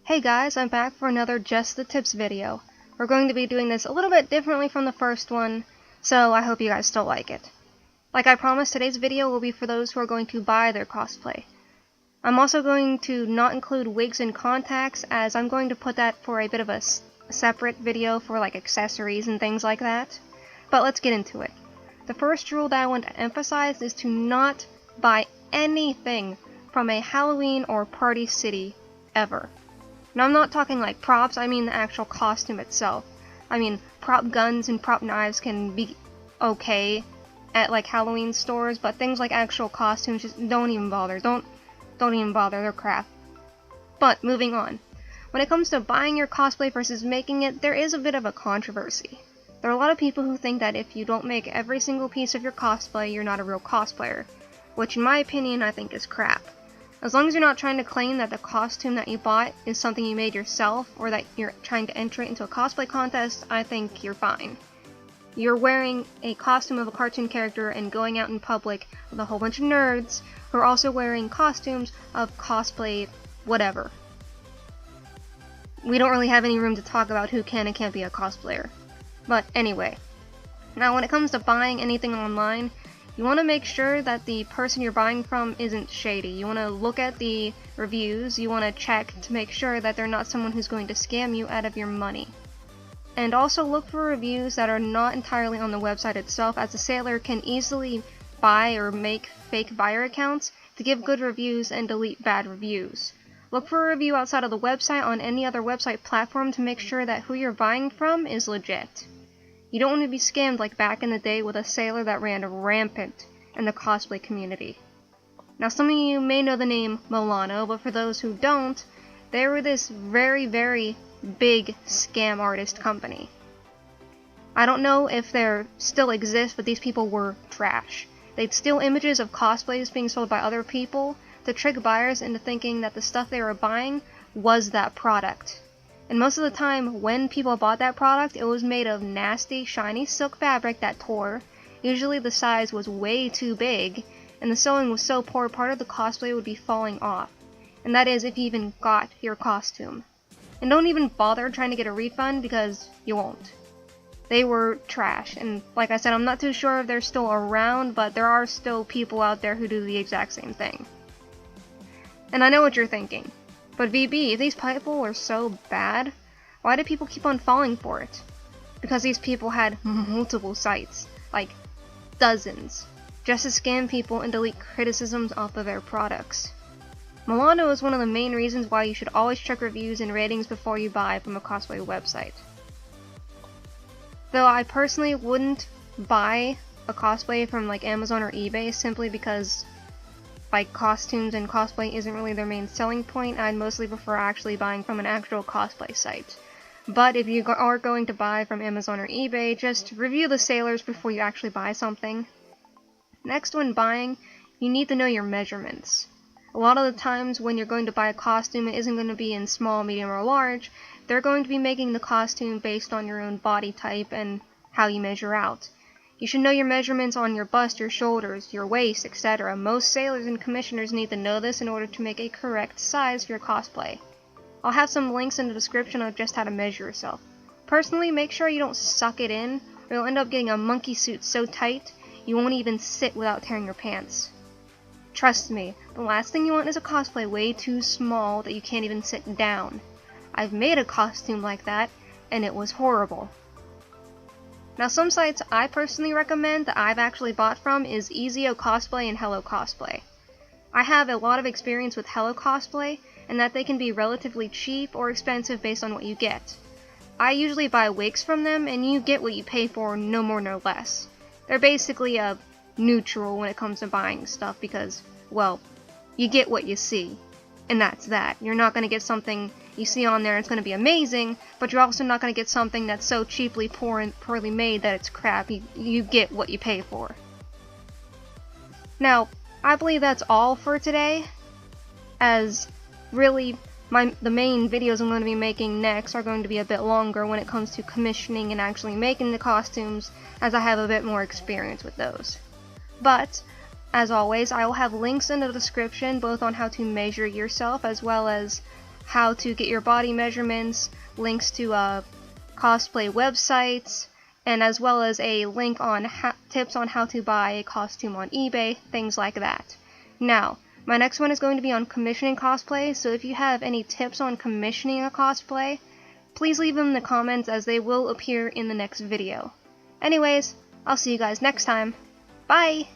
Hey guys, I'm back for another Just the Tips video. We're going to be doing this a little bit differently from the first one, so I hope you guys still like it. Like I promised, today's video will be for those who are going to buy their cosplay. I'm also going to not include wigs and contacts, as I'm going to put that for a bit of a separate video for like accessories and things like that. But let's get into it. The first rule that I want to emphasize is to not buy anything from a Halloween or party city ever. Now I'm not talking like props, I mean the actual costume itself. I mean, prop guns and prop knives can be okay at like Halloween stores, but things like actual costumes, just don't even bother. Don't even bother, they're crap. But moving on. When it comes to buying your cosplay versus making it, there is a bit of a controversy. There are a lot of people who think that if you don't make every single piece of your cosplay, you're not a real cosplayer, which in my opinion I think is crap. As long as you're not trying to claim that the costume that you bought is something you made yourself, or that you're trying to enter it into a cosplay contest, I think you're fine. You're wearing a costume of a cartoon character and going out in public with a whole bunch of nerds who are also wearing costumes of cosplay whatever. We don't really have any room to talk about who can and can't be a cosplayer. But anyway, now when it comes to buying anything online, you want to make sure that the person you're buying from isn't shady. You want to look at the reviews, you want to check to make sure that they're not someone who's going to scam you out of your money. And also look for reviews that are not entirely on the website itself, as a seller can easily buy or make fake buyer accounts to give good reviews and delete bad reviews. Look for a review outside of the website on any other website platform to make sure that who you're buying from is legit. You don't want to be scammed like back in the day with a sailor that ran rampant in the cosplay community. Now some of you may know the name Milano, but for those who don't, they were this very, very big scam artist company. I don't know if they still exist, but these people were trash. They'd steal images of cosplays being sold by other people to trick buyers into thinking that the stuff they were buying was that product. And most of the time, when people bought that product, it was made of nasty, shiny silk fabric that tore. Usually the size was way too big, and the sewing was so poor part of the cosplay would be falling off. And that is if you even got your costume. And don't even bother trying to get a refund, because you won't. They were trash, and like I said, I'm not too sure if they're still around, but there are still people out there who do the exact same thing. And I know what you're thinking. But VB, if these people were so bad, why do people keep on falling for it? Because these people had multiple sites, like dozens, just to scam people and delete criticisms off of their products. Milano is one of the main reasons why you should always check reviews and ratings before you buy from a cosplay website. Though I personally wouldn't buy a cosplay from like Amazon or eBay simply because like costumes and cosplay isn't really their main selling point. I'd mostly prefer actually buying from an actual cosplay site. But if you are going to buy from Amazon or eBay, just review the sailors before you actually buy something. Next, when buying, you need to know your measurements. A lot of the times when you're going to buy a costume, it isn't going to be in small, medium, or large. They're going to be making the costume based on your own body type and how you measure out. You should know your measurements on your bust, your shoulders, your waist, etc. Most sailors and commissioners need to know this in order to make a correct size for your cosplay. I'll have some links in the description of just how to measure yourself. Personally, make sure you don't suck it in, or you'll end up getting a monkey suit so tight you won't even sit without tearing your pants. Trust me, the last thing you want is a cosplay way too small that you can't even sit down. I've made a costume like that, and it was horrible. Now some sites I personally recommend that I've actually bought from is Ezo Cosplay and Hello Cosplay. I have a lot of experience with Hello Cosplay, and that they can be relatively cheap or expensive based on what you get. I usually buy wigs from them, and you get what you pay for, no more no less. They're basically a neutral when it comes to buying stuff because, well, you get what you see. And that's that. You're not going to get something you see on there and it's going to be amazing, but you're also not going to get something that's so cheaply poor and poorly made that it's crap. You get what you pay for. Now, I believe that's all for today, as really the main videos I'm going to be making next are going to be a bit longer when it comes to commissioning and actually making the costumes, as I have a bit more experience with those. But as always, I will have links in the description both on how to measure yourself as well as how to get your body measurements, links to cosplay websites, and as well as a link on tips on how to buy a costume on eBay, things like that. Now, my next one is going to be on commissioning cosplay, so if you have any tips on commissioning a cosplay, please leave them in the comments as they will appear in the next video. Anyways, I'll see you guys next time. Bye!